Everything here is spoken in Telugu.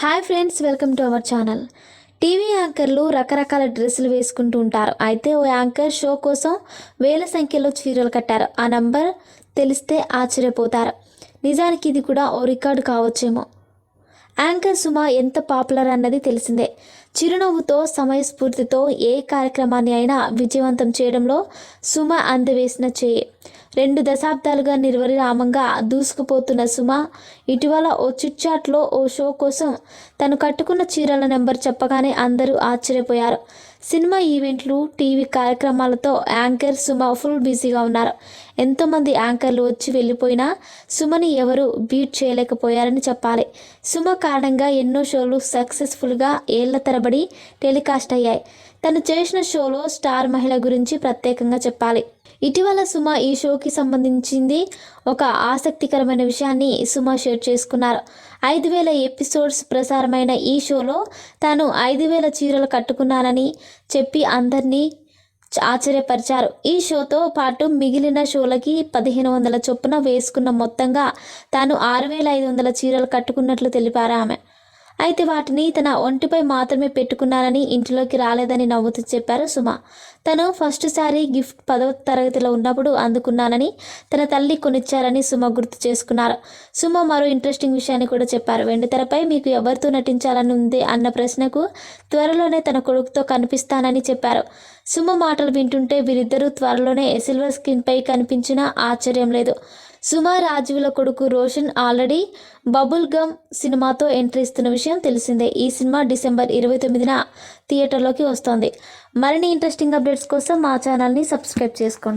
Hi friends, welcome to our channel. TV యాంకర్లు రకరకాల డ్రెస్సులు వేసుకుంటూ ఉంటారు. అయితే ఓ యాంకర్ షో కోసం వేల సంఖ్యలో చీరలు కట్టారు. ఆ నంబర్ తెలిస్తే ఆశ్చర్యపోతారు. నిజానికి ఇది కూడా ఓ రికార్డు కావచ్చేమో. యాంకర్ సుమ ఎంత పాపులర్ అన్నది తెలిసిందే. చిరునవ్వుతో సమయస్ఫూర్తితో ఏ కార్యక్రమాన్ని అయినా విజయవంతం చేయడంలో సుమ అందవేసిన చేయి. 2 దశాబ్దాలుగా నిర్విరామంగా దూసుకుపోతున్న సుమ ఇటీవల ఓ చిట్చాట్లో ఓ షో కోసం తను కట్టుకున్న చీరల నెంబర్ చెప్పగానే అందరూ ఆశ్చర్యపోయారు. సినిమా ఈవెంట్లు, టీవీ కార్యక్రమాలతో యాంకర్ సుమ ఫుల్ బిజీగా ఉన్నారు. ఎంతోమంది యాంకర్లు వచ్చి వెళ్ళిపోయినా సుమని ఎవరు బీట్ చేయలేకపోయారని చెప్పాలి. సుమ కారణంగా ఎన్నో షోలు సక్సెస్ఫుల్గా ఏళ్ల తరబడి టెలికాస్ట్ అయ్యాయి. తను చేసిన షోలో స్టార్ మహిళ గురించి ప్రత్యేకంగా చెప్పాలి. ఇటీవల సుమ ఈ షోకి సంబంధించింది ఒక ఆసక్తికరమైన విషయాన్ని సుమ షేర్ చేసుకున్నారు. 5,000 ఎపిసోడ్స్ ప్రసారమైన ఈ షోలో తాను 5,000 చీరలు కట్టుకున్నానని చెప్పి అందరినీ ఆశ్చర్యపరిచారు. ఈ షోతో పాటు మిగిలిన షోలకి 1,500 చొప్పున వేసుకున్న మొత్తంగా తాను 6,500 చీరలు కట్టుకున్నట్లు తెలిపారు ఆమె. అయితే వాటిని తన ఒంటిపై మాత్రమే పెట్టుకున్నానని, ఇంటిలోకి రాలేదని నవ్వుతూ చెప్పారు సుమ. తను ఫస్ట్ సారీ గిఫ్ట్ 10వ తరగతిలో ఉన్నప్పుడు అందుకున్నానని, తన తల్లి కొనిచ్చారని సుమ గుర్తు చేసుకున్నారు. సుమ మరో ఇంట్రెస్టింగ్ విషయాన్ని కూడా చెప్పారు. వెండితెరపై మీకు ఎవరితో నటించాలని ఉంది అన్న ప్రశ్నకు త్వరలోనే తన కొడుకుతో కనిపిస్తానని చెప్పారు. సుమ మాటలు వింటుంటే వీరిద్దరూ త్వరలోనే సిల్వర్ స్క్రీన్పై కనిపించినా ఆశ్చర్యం లేదు. సుమ రాజీవుల కొడుకు రోషన్ ఆల్రెడీ బబుల్ గమ్ సినిమాతో ఎంట్రీ ఇస్తున్న విషయం తెలిసిందే. ఈ సినిమా డిసెంబర్ 29న థియేటర్లోకి వస్తోంది. మరిన్ని ఇంట్రెస్టింగ్ అప్డేట్స్ కోసం మా ఛానల్ని సబ్స్క్రైబ్ చేసుకోండి.